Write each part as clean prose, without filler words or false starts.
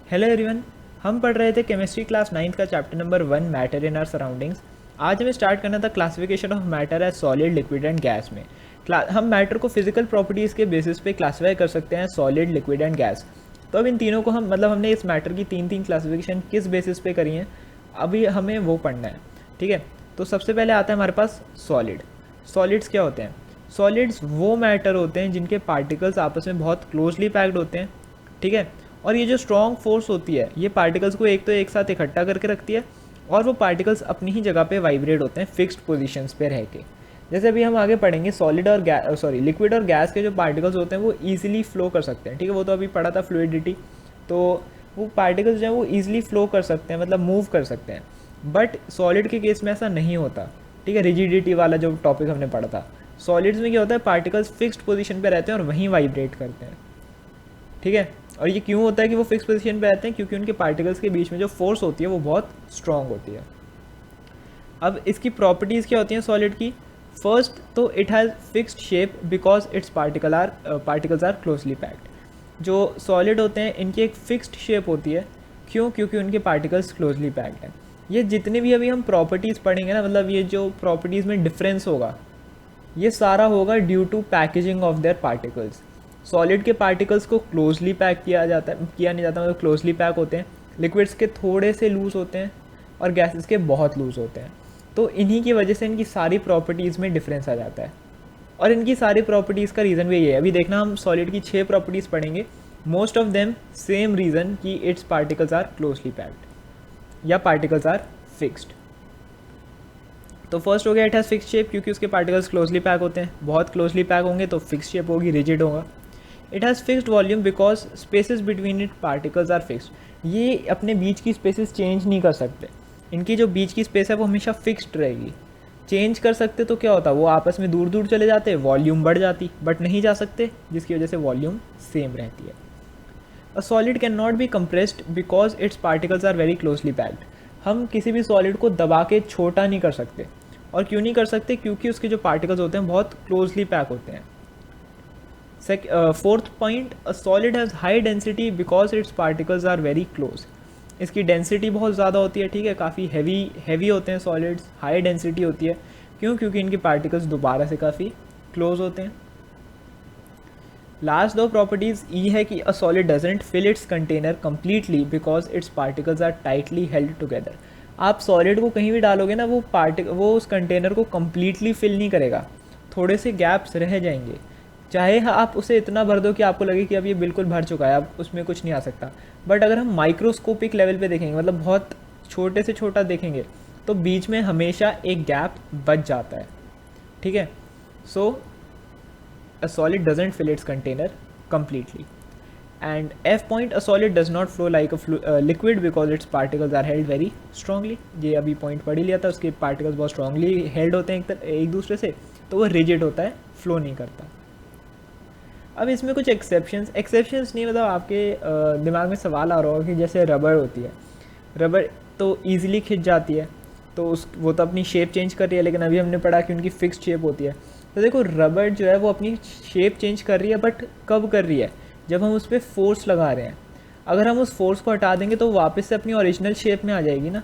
Hello everyone. हम पढ़ रहे थे केमिस्ट्री क्लास 9th का chapter number 1 matter in our surroundings. आज हमें स्टार्ट करना था classification of matter as solid, liquid and gas में। हम मैटर को फिजिकल प्रॉपर्टीज़ के बेसिस पे क्लासीफाई कर सकते हैं, सॉलिड, लिक्विड एंड गैस। तो अब इन तीनों को हमने इस मैटर की तीन क्लासिफिकेशन किस बेसिस पे करी हैं, अभी हमें वो पढ़ना है। ठीक है, तो सबसे पहले आता है हमारे पास सॉलिड। सॉलिड्स क्या होते हैं? सॉलिड्स वो मैटर होते हैं जिनके पार्टिकल्स आपस में बहुत क्लोजली पैक्ड होते हैं। ठीक है, और ये जो स्ट्रॉन्ग फोर्स होती है ये पार्टिकल्स को एक साथ इकट्ठा करके रखती है, और वो पार्टिकल्स अपनी ही जगह पे वाइब्रेट होते हैं फिक्स्ड पोजीशंस पे रह के। जैसे अभी हम आगे पढ़ेंगे, सॉलिड और लिक्विड और गैस के जो पार्टिकल्स होते हैं वो ईजिली फ्लो कर सकते हैं। ठीक है, वो तो अभी पढ़ा था फ्लूइडिटी। तो वो पार्टिकल्स जो है वो ईजिली फ्लो कर सकते हैं, मतलब मूव कर सकते हैं। बट सॉलिड के केस में ऐसा नहीं होता। ठीक है, रिजिडिटी वाला जो टॉपिक हमने पढ़ा था, सॉलिड्स में क्या होता है, पार्टिकल्स फिक्स्ड पोजीशन पे रहते हैं और वहीं वाइब्रेट करते हैं। ठीक है, और ये क्यों होता है कि वो फिक्स पोजीशन पे रहते हैं? क्योंकि उनके पार्टिकल्स के बीच में जो फोर्स होती है वो बहुत स्ट्रांग होती है। अब इसकी प्रॉपर्टीज़ क्या होती हैं सॉलिड की? फर्स्ट तो it has fixed shape because its particles are closely packed. जो सॉलिड होते हैं इनकी एक फिक्स्ड शेप होती है। क्यों? क्योंकि उनके पार्टिकल्स क्लोजली पैक्ड हैं। ये जितने भी अभी हम प्रॉपर्टीज़ पढ़ेंगे ना, मतलब ये जो प्रॉपर्टीज़ में डिफरेंस होगा, ये सारा होगा due to packaging of their particles. Solid के पार्टिकल्स को क्लोजली पैक किया नहीं जाता, मतलब क्लोजली पैक होते हैं। लिक्विड्स के थोड़े से लूज़ होते हैं और गैसेस के बहुत लूज़ होते हैं। तो इन्हीं की वजह से इनकी सारी प्रॉपर्टीज़ में डिफरेंस आ जाता है। और इनकी सारी प्रॉपर्टीज़ का रीज़न भी ये है। अभी देखना, हम सॉलिड की 6 प्रॉपर्टीज़ पढ़ेंगे। Most of them same reason कि it's particles are closely packed या पार्टिकल्स आर फिक्स्ड। तो फर्स्ट हो गया इट हैज़ फिक्स शेप, क्योंकि उसके पार्टिकल्स क्लोजली पैक होते हैं। बहुत क्लोजली पैक होंगे तो फिक्स शेप होगी, रिजिड होगा। It has fixed volume because spaces between it particles are fixed. ये अपने बीच की स्पेसेस चेंज नहीं कर सकते। इनकी जो बीच की स्पेस है वो हमेशा फिक्स्ड रहेगी। चेंज कर सकते तो क्या होता, वो आपस में दूर दूर चले जाते, वॉल्यूम बढ़ जाती, बट नहीं जा सकते, जिसकी वजह से वॉल्यूम सेम रहती है। A solid can not be compressed because its particles are very closely packed. हम किसी भी सॉलिड को दबा के छोटा नहीं कर सकते। और क्यों नहीं कर सकते? क्योंकि उसके जो पार्टिकल्स होते हैं बहुत क्लोजली पैक होते हैं। Fourth point, a solid has high density because its particles are very close. इसकी डेंसिटी बहुत ज़्यादा होती है। ठीक है, काफ़ी हैवी होते हैं सॉलिड्स, हाई डेंसिटी होती है। क्यों? क्योंकि इनके पार्टिकल्स दोबारा से काफ़ी क्लोज होते हैं। लास्ट दो प्रॉपर्टीज़ ई है कि a solid doesn't fill its container completely because its particles are tightly held together. आप सॉलिड को कहीं भी डालोगे ना, वो उस कंटेनर को कम्प्लीटली फिल नहीं करेगा, थोड़े से गैप्स रह जाएंगे। चाहे आप उसे इतना भर दो कि आपको लगे कि अब ये बिल्कुल भर चुका है, अब उसमें कुछ नहीं आ सकता। बट अगर हम माइक्रोस्कोपिक लेवल पे देखेंगे, मतलब बहुत छोटे से छोटा देखेंगे, तो बीच में हमेशा एक गैप बच जाता है। ठीक है, सो a solid doesn't fill its container completely. And F point, a solid does not flow like a liquid because its particles are held very strongly. ये अभी पॉइंट पढ़ ही लिया था, उसके पार्टिकल्स बहुत स्ट्रांगली हेल्ड होते हैं एक दूसरे से, तो वो रिजिड होता है, फ्लो नहीं करता। अब इसमें कुछ एक्सेप्शंस नहीं, मतलब आपके दिमाग में सवाल आ रहा होगा कि जैसे रबड़ होती है, रबड़ तो ईजिली खिंच जाती है, तो वो तो अपनी शेप चेंज कर रही है, लेकिन अभी हमने पढ़ा कि उनकी फिक्स्ड शेप होती है। तो देखो, रबड़ जो है वो अपनी शेप चेंज कर रही है, बट कब कर रही है? जब हम उस पर फोर्स लगा रहे हैं। अगर हम उस फोर्स को हटा देंगे तो वापस से अपनी ओरिजिनल शेप में आ जाएगी ना।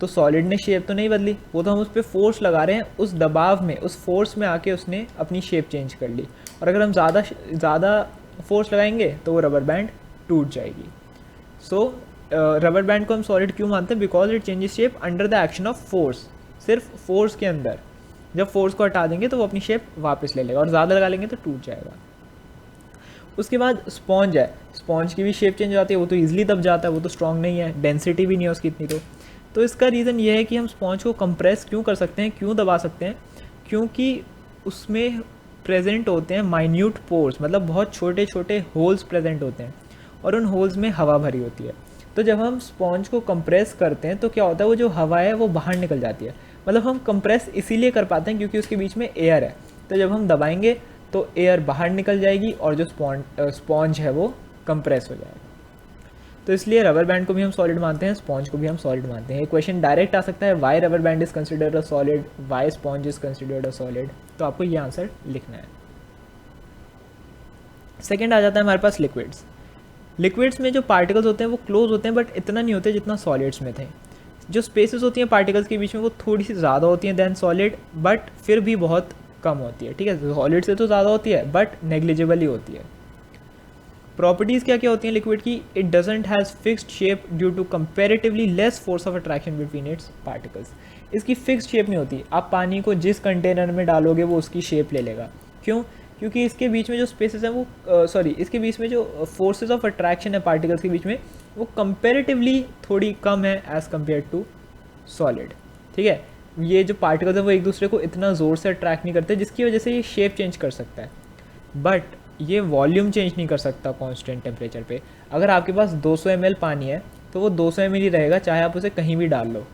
तो सॉलिड ने शेप तो नहीं बदली, वो तो हम उस पर फोर्स लगा रहे हैं, उस दबाव में, उस फोर्स में आके उसने अपनी शेप चेंज कर ली। और अगर हम ज़्यादा फोर्स लगाएंगे तो वो रबर बैंड टूट जाएगी। सो रबर बैंड को हम सॉलिड क्यों मानते हैं? Because it changes shape under the action of force. सिर्फ फोर्स के अंदर, जब फोर्स को हटा देंगे तो वो अपनी शेप वापस ले लेगा, और ज़्यादा लगा लेंगे तो टूट जाएगा। उसके बाद स्पॉन्ज है, स्पॉन्ज की भी शेप चेंज हो जाती है, वो तो ईजिली दब जाता है, वो तो स्ट्रॉन्ग नहीं है, डेंसिटी भी नहीं है उसकी इतनी। तो इसका रीज़न ये है कि हम स्पॉन्ज को कंप्रेस क्यों कर सकते हैं, क्यों दबा सकते हैं? क्योंकि उसमें प्रेजेंट होते हैं माइन्यूट पोर्स, मतलब बहुत छोटे छोटे होल्स प्रेजेंट होते हैं, और उन होल्स में हवा भरी होती है। तो जब हम स्पॉन्ज को कंप्रेस करते हैं तो क्या होता है, वो जो हवा है वो बाहर निकल जाती है। मतलब हम कंप्रेस इसीलिए कर पाते हैं क्योंकि उसके बीच में एयर है। तो जब हम दबाएंगे तो एयर बाहर निकल जाएगी और जो स्पॉन्ज है वो कंप्रेस हो जाएगा। तो इसलिए रबर बैंड को भी हम सॉलिड मानते हैं, स्पॉन्ज को भी हम सॉलिड मानते हैं। ये क्वेश्चन डायरेक्ट आ सकता है, why rubber band is considered a solid, why sponge is considered a solid. तो आपको ये आंसर लिखना है। सेकेंड आ जाता है हमारे पास लिक्विड्स। लिक्विड्स में जो पार्टिकल्स होते हैं वो क्लोज होते हैं बट इतना नहीं होते जितना सॉलिड्स में थे। जो स्पेसेस होती हैं पार्टिकल्स के बीच में वो थोड़ी सी ज़्यादा होती हैं दैन सॉलिड, बट फिर भी बहुत कम होती है। ठीक है, सॉलिड से तो ज़्यादा होती है बट नेग्लिजिबल ही होती है। प्रॉपर्टीज़ क्या क्या होती हैं लिक्विड की? It doesn't has fixed shape due to comparatively less force of attraction between its particles. इसकी फिक्स्ड शेप नहीं होती, आप पानी को जिस कंटेनर में डालोगे वो उसकी शेप ले लेगा। क्यों? क्योंकि इसके बीच में जो स्पेसेस हैं वो इसके बीच में जो फोर्सेस ऑफ अट्रैक्शन है पार्टिकल्स के बीच में वो कंपेरेटिवली थोड़ी कम है एज़ कम्पेयर टू सॉलिड। ठीक है, ये जो पार्टिकल्स है वो एक दूसरे को इतना ज़ोर से अट्रैक्ट नहीं करते जिसकी वजह से ये शेप चेंज कर सकता है, बट ये वॉल्यूम चेंज नहीं कर सकता कांस्टेंट टेम्परेचर पे। अगर आपके पास 200 ml पानी है तो वो 200 ml ही रहेगा चाहे आप उसे कहीं भी डाल लो।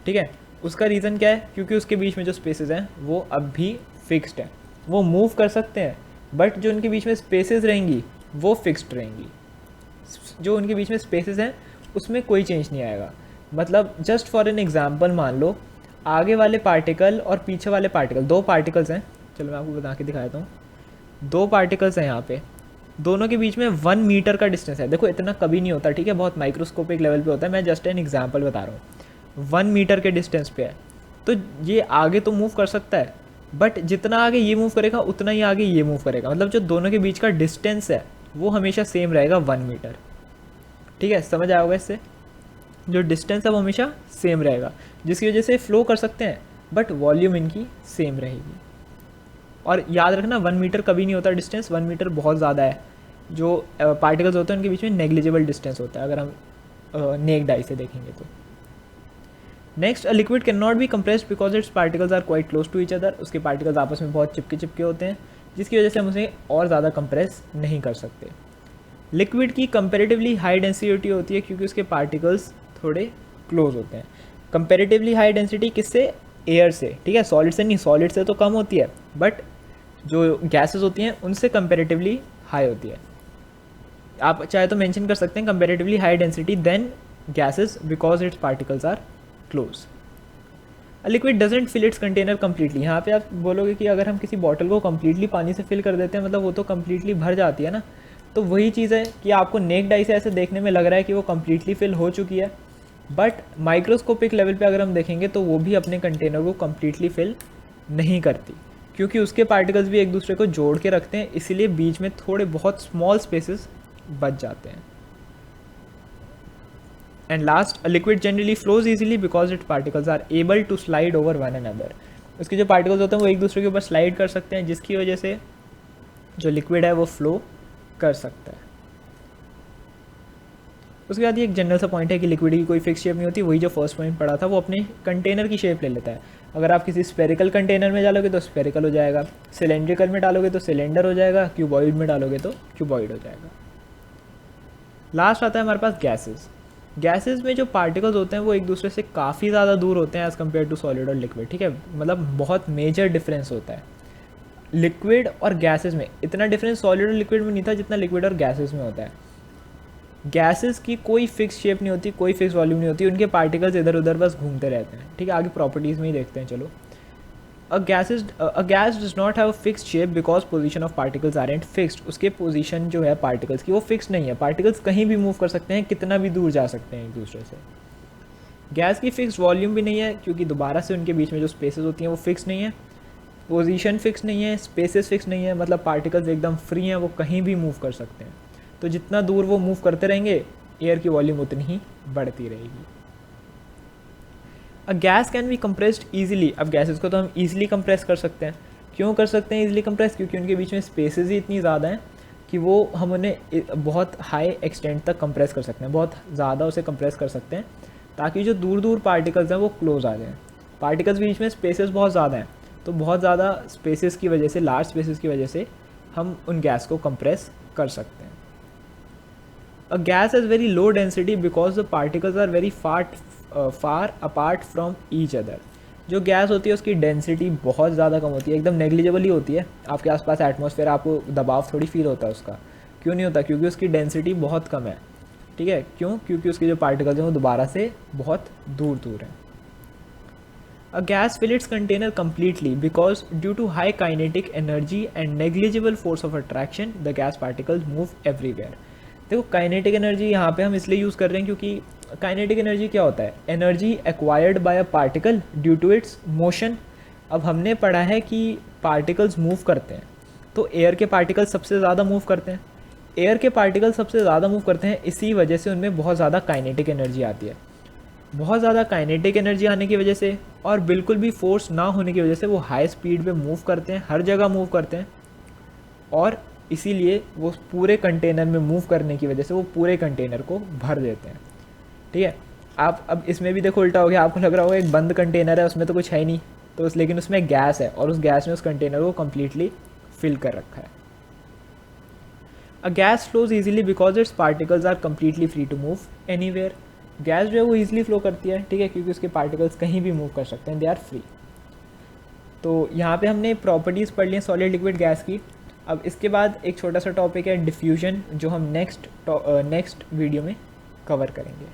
ठीक है, उसका रीज़न क्या है? क्योंकि उसके बीच में जो स्पेसेस हैं वो अब भी फिक्स्ड हैं, वो मूव कर सकते हैं बट जो उनके बीच में स्पेसेस रहेंगी वो फिक्स्ड रहेंगी। जो उनके बीच में स्पेसेस हैं उसमें कोई चेंज नहीं आएगा। मतलब जस्ट फॉर एन एग्जांपल मान लो आगे वाले पार्टिकल और पीछे वाले पार्टिकल, दो पार्टिकल्स हैं, चलो मैं आपको बता के दिखा देता हूँ। दो पार्टिकल्स हैं यहाँ पे, दोनों के बीच में 1 मीटर का डिस्टेंस है। देखो इतना कभी नहीं होता, ठीक है, बहुत माइक्रोस्कोपिक लेवल पे होता है, मैं जस्ट एन एग्जांपल बता रहा हूँ। 1 मीटर के डिस्टेंस पे है तो ये आगे तो मूव कर सकता है बट जितना आगे ये मूव करेगा उतना ही आगे ये मूव करेगा। मतलब जो दोनों के बीच का डिस्टेंस है वो हमेशा सेम रहेगा 1 मीटर। ठीक है, समझ आया होगा इससे? जो डिस्टेंस है वो हमेशा सेम रहेगा जिसकी वजह से फ्लो कर सकते हैं बट वॉल्यूम इनकी सेम रहेगी। और याद रखना 1 मीटर कभी नहीं होता डिस्टेंस, 1 मीटर बहुत ज़्यादा है। जो पार्टिकल्स होते हैं उनके बीच में नेग्लिजिबल डिस्टेंस होता है अगर हम नेक्ड आई से देखेंगे तो। Next, a liquid can not be compressed because its particles are quite close to each other. उसके पार्टिकल्स आपस में बहुत चिपके चिपके होते हैं जिसकी वजह से हम उसे और ज़्यादा कंप्रेस नहीं कर सकते। लिक्विड की कंपेरेटिवली हाई डेंसिटी होती है क्योंकि उसके पार्टिकल्स थोड़े क्लोज होते हैं। कंपेरेटिवली हाई डेंसिटी किससे? एयर से। ठीक है, सॉलिड से नहीं, सॉलिड से तो कम होती है बट जो गैसेस होती हैं उनसे कंपेरेटिवली हाई होती है। आप चाहे तो मेंशन कर सकते हैं comparatively high density than gases because its particles are close. A liquid doesn't fill its container completely. यहाँ पे आप बोलोगे कि अगर हम किसी बॉटल को कम्प्लीटली पानी से फिल कर देते हैं मतलब वो तो कम्प्लीटली भर जाती है ना। तो वही चीज़ है कि आपको नेक्ड आई से ऐसे देखने में लग रहा है कि वो कम्प्लीटली फिल हो चुकी है बट माइक्रोस्कोपिक लेवल पे अगर हम देखेंगे तो वो भी अपने कंटेनर को कम्प्लीटली फिल नहीं करती क्योंकि उसके पार्टिकल्स भी एक दूसरे को जोड़ के रखते हैं, इसीलिए बीच में थोड़े बहुत स्मॉल स्पेसेस बच जाते हैं। And last, a liquid generally flows easily because it particles are able to slide over one another. उसके जो पार्टिकल्स होते हैं वो एक दूसरे के ऊपर स्लाइड कर सकते हैं जिसकी वजह से जो लिक्विड है वो फ्लो कर सकता है। उसके बाद ये एक जनरल सा पॉइंट है कि लिक्विड की कोई फिक्स शेप नहीं होती। वही जो फर्स्ट पॉइंट पढ़ा था वो अपने कंटेनर की शेप ले लेता है। अगर आप किसी स्फेरिकल कंटेनर में डालोगे तो स्फेरिकल हो जाएगा, सिलेंड्रिकल में डालोगे तो सिलेंडर हो जाएगा, क्यूबॉइड में डालोगे तो क्यूबॉइड हो जाएगा। लास्ट आता है हमारे पास गैसेस। गैसेस में जो पार्टिकल्स होते हैं वो एक दूसरे से काफ़ी ज़्यादा दूर होते हैं एज़ कम्पेयर टू सॉलिड और लिक्विड। ठीक है, मतलब बहुत मेजर डिफरेंस होता है लिक्विड और गैसेस में। इतना डिफरेंस सॉलिड और लिक्विड में नहीं था जितना लिक्विड और गैसेस में होता है। गैसेस की कोई फिक्स शेप नहीं होती, कोई फिक्स वॉल्यूम नहीं होती, उनके पार्टिकल्स इधर उधर बस घूमते रहते हैं। ठीक है, आगे प्रॉपर्टीज़ में ही देखते हैं। चलो, a gas does not have a fixed shape because position of particles aren't fixed. उसके पोजीशन जो है पार्टिकल्स की वो फिक्स नहीं है। पार्टिकल्स कहीं भी मूव कर सकते हैं, कितना भी दूर जा सकते हैं एक दूसरे से। गैस की फिक्स्ड वॉल्यूम भी नहीं है क्योंकि दोबारा से उनके बीच में जो स्पेसेस होती हैं वो फिक्स नहीं है। पोजीशन फिक्स नहीं है, स्पेसेस फिक्स नहीं है, मतलब पार्टिकल्स एकदम फ्री हैं, वो कहीं भी मूव कर सकते हैं। तो जितना दूर वो मूव करते रहेंगे एयर की वॉल्यूम उतनी ही बढ़ती रहेगी। A gas can be compressed easily. अब गैसेस को तो हम ईजिली कंप्रेस कर सकते हैं। क्यों कर सकते हैं ईजिली कंप्रेस? क्योंकि उनके बीच में स्पेसेस ही इतनी ज़्यादा हैं कि वो हम उन्हें बहुत हाई एक्सटेंट तक कंप्रेस कर सकते हैं, बहुत ज़्यादा उसे कंप्रेस कर सकते हैं ताकि जो दूर दूर पार्टिकल्स हैं वो क्लोज आ जाएँ। पार्टिकल्स के बीच में स्पेसेस बहुत ज़्यादा हैं तो बहुत ज़्यादा स्पेसेस की वजह से, लार्ज स्पेसेस की वजह से हम उन गैस को कंप्रेस कर सकते हैं। A gas has very low density because the particles are very far apart from each other. जो गैस होती है उसकी डेंसिटी बहुत ज़्यादा कम होती है, एकदम नेग्लिजिबल ही होती है। आपके आसपास एटमॉस्फेयर, आपको दबाव थोड़ी फील होता है उसका। क्यों नहीं होता? क्योंकि उसकी डेंसिटी बहुत कम है। ठीक है, क्यों? क्योंकि उसके जो पार्टिकल्स हैं वो दोबारा से बहुत दूर दूर हैं। A gas fills its container completely because due to high kinetic energy and negligible force of attraction, the gas particles move everywhere. देखो काइनेटिक एनर्जी यहाँ पे हम इसलिए यूज़ कर रहे हैं क्योंकि काइनेटिक एनर्जी क्या होता है, energy acquired by a particle due to its motion. अब हमने पढ़ा है कि पार्टिकल्स मूव करते हैं, तो एयर के पार्टिकल्स सबसे ज़्यादा मूव करते हैं, एयर के पार्टिकल सबसे ज़्यादा मूव करते हैं, इसी वजह से उनमें बहुत ज़्यादा काइनेटिक एनर्जी आती है। बहुत ज़्यादा काइनेटिक एनर्जी आने की वजह से और बिल्कुल भी फोर्स ना होने की वजह से वो हाई स्पीड पे मूव करते हैं, हर जगह मूव करते हैं, और इसीलिए वो पूरे कंटेनर में मूव करने की वजह से वो पूरे कंटेनर को भर देते हैं। ठीक है, आप अब इसमें भी देखो उल्टा हो गया, आपको लग रहा होगा एक बंद कंटेनर है, उसमें तो कुछ है ही नहीं, तो लेकिन उसमें गैस है और उस गैस ने उस कंटेनर को कम्प्लीटली फिल कर रखा है। A gas flows easily because its particles are completely free to move anywhere. Gas जो है वो ईजिली फ्लो करती है, ठीक है, क्योंकि उसके पार्टिकल्स कहीं भी मूव कर सकते हैं, दे आर फ्री। तो यहाँ पे हमने प्रॉपर्टीज़ पढ़ ली हैं सॉलिड लिक्विड गैस की। अब इसके बाद एक छोटा सा टॉपिक है डिफ्यूजन, जो हम नेक्स्ट वीडियो में कवर करेंगे।